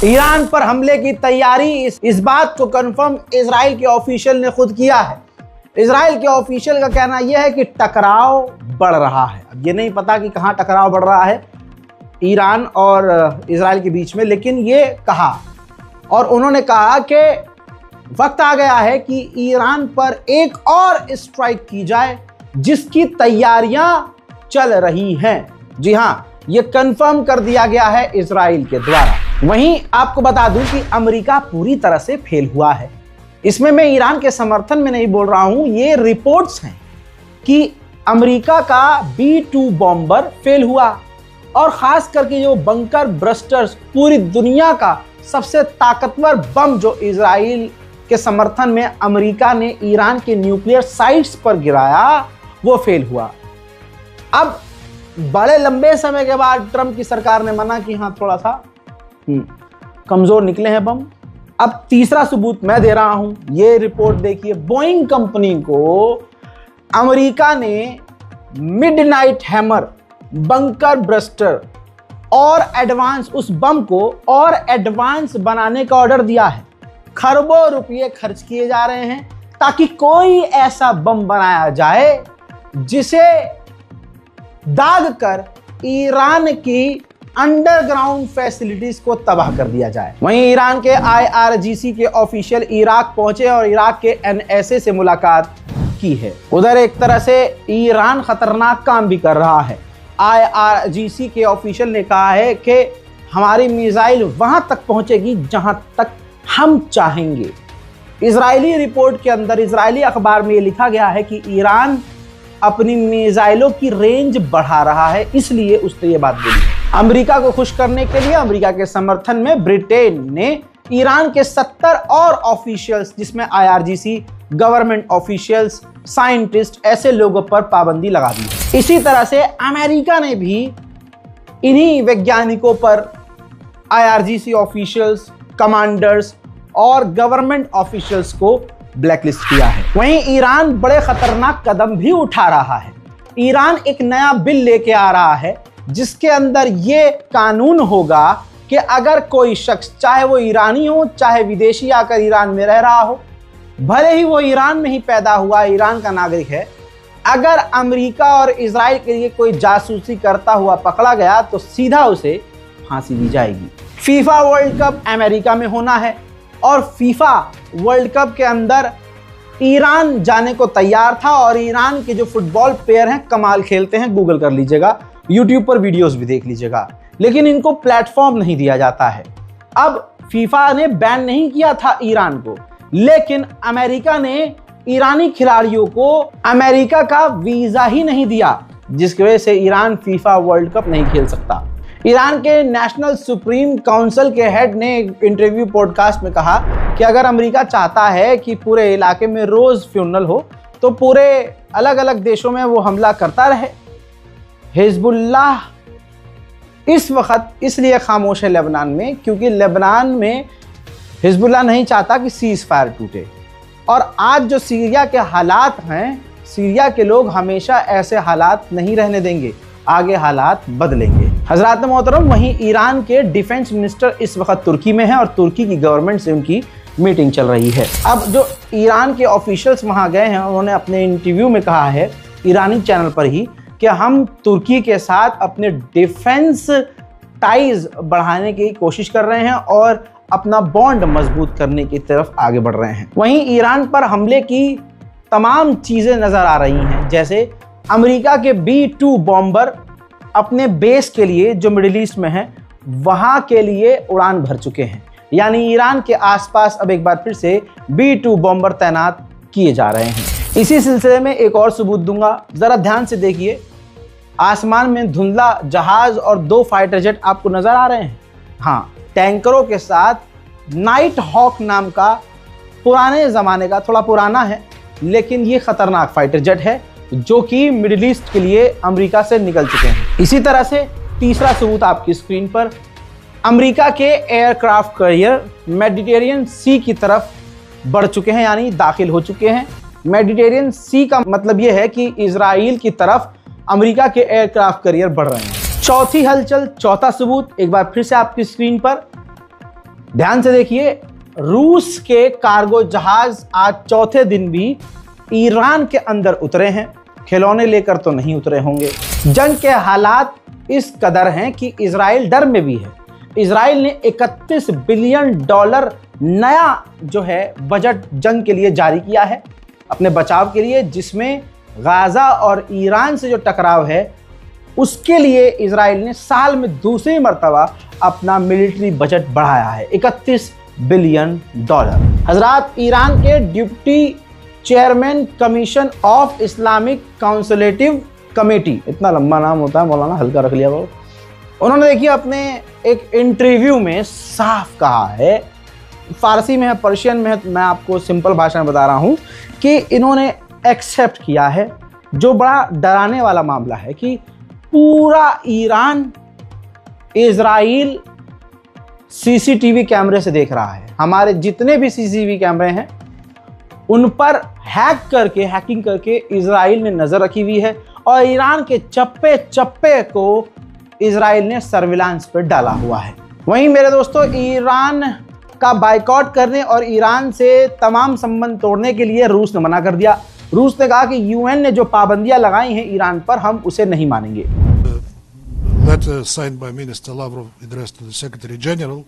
Iran पर हमले की तैयारी, इस बात को कंफर्म इजराइल के ऑफिशियल ने खुद किया है। इजराइल के ऑफिशियल का कहना यह है कि टकराव बढ़ रहा है। अब ये नहीं पता कि कहां टकराव बढ़ रहा है ईरान और इजराइल के बीच में, लेकिन ये कहा और उन्होंने कहा कि वक्त आ गया है कि ईरान पर एक और स्ट्राइक की जाए, जिसकी तैयारियां चल रही हैं। जी हां, ये कंफर्म कर दिया गया है इजराइल के द्वारा। वहीं आपको बता दूं कि अमेरिका पूरी तरह से फेल हुआ है। इसमें मैं ईरान के समर्थन में नहीं बोल रहा हूं, ये रिपोर्ट्स हैं कि अमेरिका का B-2 बॉम्बर फेल हुआ और खास करके जो बंकर ब्रस्टर्स, पूरी दुनिया का सबसे ताकतवर बम जो इजराइल के समर्थन में अमेरिका ने ईरान के न्यूक्लियर साइट्स पर गिराया, वो फेल हुआ। अब बड़े लंबे समय के बाद ट्रंप की सरकार ने माना कि हाँ थोड़ा सा कमजोर निकले हैं बम। अब तीसरा सबूत मैं दे रहा हूं, ये रिपोर्ट देखिए। बोइंग कंपनी को अमेरिका ने मिडनाइट हैमर, बंकर ब्रस्टर और एडवांस, उस बम को और एडवांस बनाने का ऑर्डर दिया है। खरबों रुपये खर्च किए जा रहे हैं ताकि कोई ऐसा बम बनाया जाए जिसे दाग कर ईरान की अंडरग्राउंड फैसिलिटीज को तबाह कर दिया जाए। वहीं ईरान के IRGC के ऑफिशियल इराक पहुंचे और इराक के NSA से मुलाकात की है। उधर एक तरह से ईरान खतरनाक काम भी कर रहा है। IRGC के ऑफिशियल ने कहा है कि हमारी मिसाइल वहां तक पहुंचेगी जहां तक हम चाहेंगे। इजरायली रिपोर्ट के अंदर, इजरायली अखबार में ये लिखा गया है कि ईरान अपनी मिसाइलों की रेंज बढ़ा रहा है, इसलिए उसने ये बात बोली। अमेरिका को खुश करने के लिए अमेरिका के समर्थन में ब्रिटेन ने ईरान के 70 और ऑफिशियल्स, जिसमें IRGC, गवर्नमेंट ऑफिशियल्स, साइंटिस्ट, ऐसे लोगों पर पाबंदी लगा दी है। इसी तरह से अमेरिका ने भी इन्हीं वैज्ञानिकों पर, IRGC ऑफिशियल्स, कमांडर्स और गवर्नमेंट ऑफिशियल्स को ब्लैकलिस्ट किया है। वहीं ईरान बड़े खतरनाक कदम भी उठा रहा है। ईरान एक नया बिल लेके आ रहा है जिसके अंदर ये कानून होगा कि अगर कोई शख्स, चाहे वो ईरानी हो चाहे विदेशी आकर ईरान में रह रहा हो, भले ही वो ईरान में ही पैदा हुआ, ईरान का नागरिक है, अगर अमेरिका और इजराइल के लिए कोई जासूसी करता हुआ पकड़ा गया तो सीधा उसे फांसी दी जाएगी। फीफा वर्ल्ड कप अमेरिका में होना है और फीफा वर्ल्ड कप के अंदर ईरान जाने को तैयार था और ईरान के जो फुटबॉल प्लेयर हैं कमाल खेलते हैं, गूगल कर लीजिएगा, यूट्यूब पर वीडियोस भी देख लीजिएगा, लेकिन इनको प्लेटफॉर्म नहीं दिया जाता है। अब फीफा ने बैन नहीं किया था ईरान को, लेकिन अमेरिका ने ईरानी खिलाड़ियों को अमेरिका का वीजा ही नहीं दिया, जिसकी वजह से ईरान फीफा वर्ल्ड कप नहीं खेल सकता। ईरान के नेशनल सुप्रीम काउंसिल के हेड ने इंटरव्यू पॉडकास्ट में कहा कि अगर अमेरिका चाहता है कि पूरे इलाके में रोज फ्यूनल हो तो पूरे अलग अलग देशों में वो हमला करता रहे। हिजबुल्लाह इस वक्त इसलिए खामोश है लेबनान में, क्योंकि लेबनान में हिजबुल्लाह नहीं चाहता कि सीज फायर टूटे। और आज जो सीरिया के हालात हैं, सीरिया के लोग हमेशा ऐसे हालात नहीं रहने देंगे, आगे हालात बदलेंगे। हजरात मोहतरम, वहीं ईरान के डिफेंस मिनिस्टर इस वक्त तुर्की में हैं और तुर्की की गवर्नमेंट से उनकी मीटिंग चल रही है। अब जो ईरान के ऑफिशियल्स वहां गए हैं, उन्होंने अपने इंटरव्यू में कहा है ईरानी चैनल पर ही कि हम तुर्की के साथ अपने डिफेंस टाइज बढ़ाने की कोशिश कर रहे हैं और अपना बॉन्ड मजबूत करने की तरफ आगे बढ़ रहे हैं। वहीं ईरान पर हमले की तमाम चीज़ें नज़र आ रही हैं, जैसे अमेरिका के B-2 बॉम्बर अपने बेस के लिए जो मिडिल ईस्ट में है वहाँ के लिए उड़ान भर चुके हैं, यानी ईरान के आसपास अब एक बार फिर से B-2 बॉम्बर तैनात किए जा रहे हैं। इसी सिलसिले में एक और सबूत दूंगा, ज़रा ध्यान से देखिए। आसमान में धुंधला जहाज और 2 फाइटर जेट आपको नज़र आ रहे हैं। हाँ, टैंकरों के साथ नाइट हॉक नाम का पुराने ज़माने का, थोड़ा पुराना है लेकिन ये ख़तरनाक फाइटर जेट है जो कि मिडिल ईस्ट के लिए अमेरिका से निकल चुके हैं। इसी तरह से तीसरा सबूत आपकी स्क्रीन पर, अमेरिका के एयरक्राफ्ट कैरियर मेडिटेरियन सी की तरफ बढ़ चुके हैं, यानी दाखिल हो चुके हैं। मेडिटेरियन सी का मतलब यह है कि इजराइल की तरफ अमेरिका के एयरक्राफ्ट कैरियर बढ़ रहे हैं। चौथी हलचल, चौथा सबूत एक बार फिर से आपकी स्क्रीन पर, ध्यान से देखिए, रूस के कार्गो जहाज आज चौथे दिन भी ईरान के अंदर उतरे हैं। खिलौने लेकर तो नहीं उतरे होंगे। जंग के हालात इस कदर हैं कि इजराइल डर में भी है। इजराइल ने $31 बिलियन नया जो है बजट जंग के लिए जारी किया है अपने बचाव के लिए, जिसमें गाजा और ईरान से जो टकराव है उसके लिए इजराइल ने साल में दूसरी मर्तबा अपना मिलिट्री बजट बढ़ाया है $31 बिलियन। हजरात, ईरान के deputy chairman commission of Islamic consultative committee, इतना लंबा नाम होता है मौलाना, हल्का रख लिया वो। उन्होंने देखिए अपने एक इंटरव्यू में साफ कहा है, फारसी में है, पर्शियन में है, मैं आपको सिंपल भाषा में बता रहा हूं कि इन्होंने एक्सेप्ट किया है, जो बड़ा डराने वाला मामला है, कि पूरा ईरान इजराइल सीसीटीवी कैमरे से देख रहा है। हमारे जितने भी सीसीटीवी कैमरे हैं उन पर हैकिंग करके इजराइल ने नजर रखी हुई है और ईरान के चप्पे चप्पे को इजराइल ने सर्विलांस पर डाला हुआ है। वहीं मेरे दोस्तों, ईरान का बाइकआउट करने और ईरान से तमाम संबंध तोड़ने के लिए रूस ने मना कर दिया। रूस ने कहा कि यूएन ने जो पाबंदियां लगाई हैं ईरान पर, हम उसे नहीं मानेंगे। Letter signed by Minister Lavrov addressed to the Secretary General,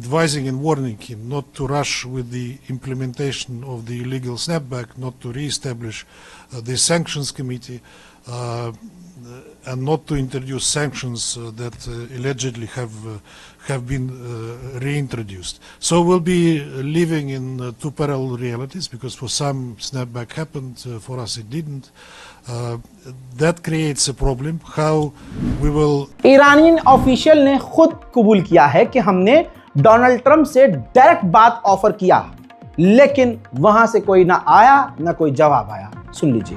advising and warning him not to rush with the implementation of the illegal snapback, not to re-establish the sanctions committee, and not to introduce sanctions that allegedly have been reintroduced. So we'll be living in two parallel realities, because for some snapback happened, for us it didn't. That creates a problem. How we will... Iranian official ने खुद कबूल किया है कि हमने Donald Trump से direct बात offer किया, लेकिन वहां से कोई ना आया ना कोई जवाब आया। सुन लीजिए।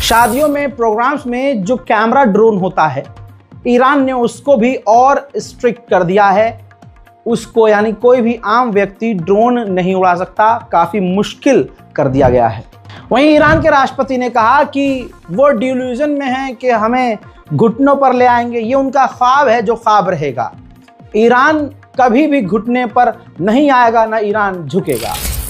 शादियों में प्रोग्राम्स में जो कैमरा ड्रोन होता है, ईरान ने उसको भी और स्ट्रिक्ट कर दिया है। उसको यानी कोई भी आम व्यक्ति ड्रोन नहीं उड़ा सकता, काफ़ी मुश्किल कर दिया गया है। वहीं ईरान के राष्ट्रपति ने कहा कि वो डिल्यूजन में हैं कि हमें घुटनों पर ले आएंगे। ये उनका ख्वाब है जो ख्वाब रहेगा। ईरान कभी भी घुटने पर नहीं आएगा, ना ईरान झुकेगा।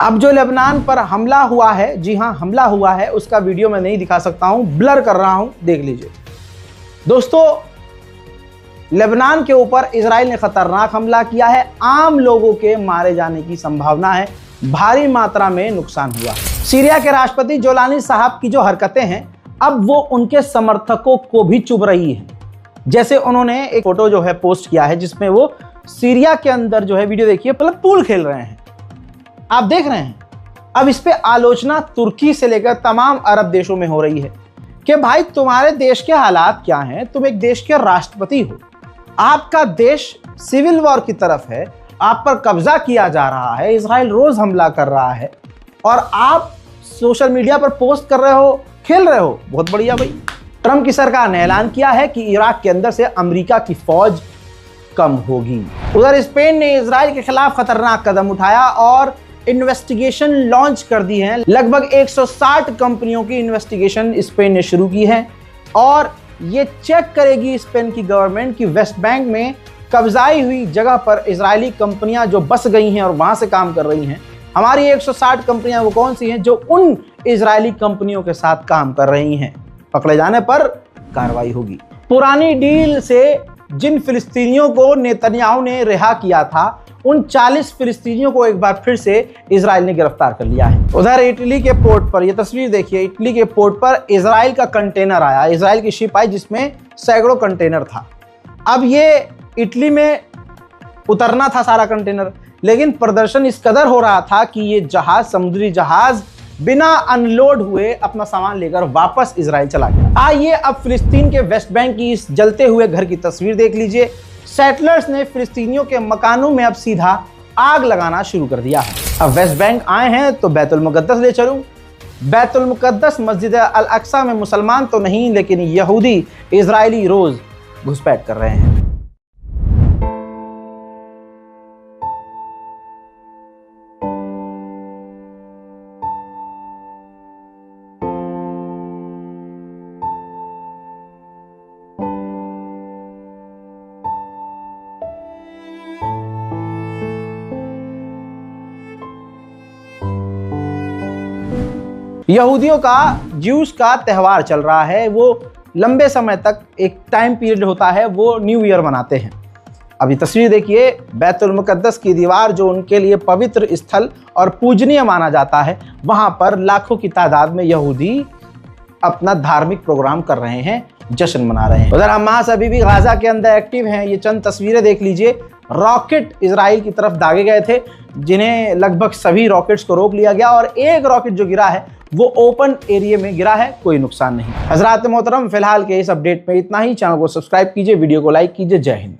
अब जो लेबनान पर हमला हुआ है, जी हाँ हमला हुआ है, उसका वीडियो मैं नहीं दिखा सकता हूं, ब्लर कर रहा हूं, देख लीजिए। दोस्तों, लेबनान के ऊपर इजराइल ने खतरनाक हमला किया है। आम लोगों के मारे जाने की संभावना है, भारी मात्रा में नुकसान हुआ। सीरिया के राष्ट्रपति जोलानी साहब की जो हरकतें हैं, अब वो उनके समर्थकों को भी चुभ रही है। जैसे उन्होंने एक फोटो जो है पोस्ट किया है जिसमें वो सीरिया के अंदर जो है, वीडियो देखिए, मतलब पूल खेल रहे हैं, आप देख रहे हैं। अब इस पे आलोचना तुर्की से लेकर तमाम अरब देशों में हो रही है कि भाई तुम्हारे देश के हालात क्या हैं, तुम एक देश के राष्ट्रपति हो, आपका देश सिविल वॉर की तरफ है, आप पर कब्जा किया जा रहा है, इजराइल रोज हमला कर रहा है और आप सोशल मीडिया पर पोस्ट कर रहे हो, खेल रहे हो। बहुत बढ़िया भाई। ट्रंप की सरकार ने ऐलान किया है कि इराक के अंदर से अमेरिका की फौज कम होगी। उधर स्पेन ने इजराइल के खिलाफ खतरनाक कदम उठाया और इन्वेस्टिगेशन लॉन्च कर दी है। लगभग 160 कंपनियों की इन्वेस्टिगेशन स्पेन ने शुरू की है और ये चेक करेगी स्पेन की गवर्नमेंट कि वेस्ट बैंक में कब्जाई हुई जगह पर इजरायली कंपनियां जो बस गई हैं और वहां से काम कर रही हैं, हमारी 160 कंपनियां वो कौन सी हैं जो उन इजरायली कंपनियों के साथ काम कर रही हैं। पकड़े जाने पर कार्रवाई होगी। पुरानी डील से जिन फिलिस्तीनियों को नेतन्याहू ने रिहा किया था, उन 40 फिलिस्तीनियों को एक बार फिर से इजराइल ने गिरफ्तार कर लिया है। उधर इटली के पोर्ट पर, यह तस्वीर देखिए, इटली के पोर्ट पर इजराइल का कंटेनर आया, इजराइल की शिप आई जिसमें सैकड़ों कंटेनर था। अब ये इटली में उतरना था सारा कंटेनर, लेकिन प्रदर्शन इस कदर हो रहा था कि ये जहाज, समुद्री जहाज, बिना अनलोड हुए अपना सामान लेकर वापस इजराइल चला गया। आइए अब फिलिस्तीन के वेस्ट बैंक की इस जलते हुए घर की तस्वीर देख लीजिए। सेटलर्स ने फिलिस्तीनियों के मकानों में अब सीधा आग लगाना शुरू कर दिया है। अब वेस्ट बैंक आए हैं तो बैतुल मुकद्दस ले चलूं। बैतुल मुकद्दस मस्जिद अल अक्सा में मुसलमान तो नहीं, लेकिन यहूदी इजरायली रोज घुसपैठ कर रहे हैं। यहूदियों का, ज्यूस का त्यौहार चल रहा है। वो लंबे समय तक एक टाइम पीरियड होता है, वो न्यू ईयर मनाते हैं। अभी तस्वीर देखिए, बैतुल मुकद्दस की दीवार जो उनके लिए पवित्र स्थल और पूजनीय माना जाता है, वहां पर लाखों की तादाद में यहूदी अपना धार्मिक प्रोग्राम कर रहे हैं, जश्न मना रहे हैं। उधर हमास अभी भी गाजा के अंदर एक्टिव हैं। ये चंद तस्वीरें देख लीजिए। रॉकेट इजराइल की तरफ दागे गए थे, जिन्हें लगभग सभी रॉकेट्स को रोक लिया गया और एक रॉकेट जो गिरा है वो ओपन एरिया में गिरा है, कोई नुकसान नहीं। हजरात मोहतरम, फिलहाल के इस अपडेट में इतना ही। चैनल को सब्सक्राइब कीजिए, वीडियो को लाइक कीजिए। जय हिंद।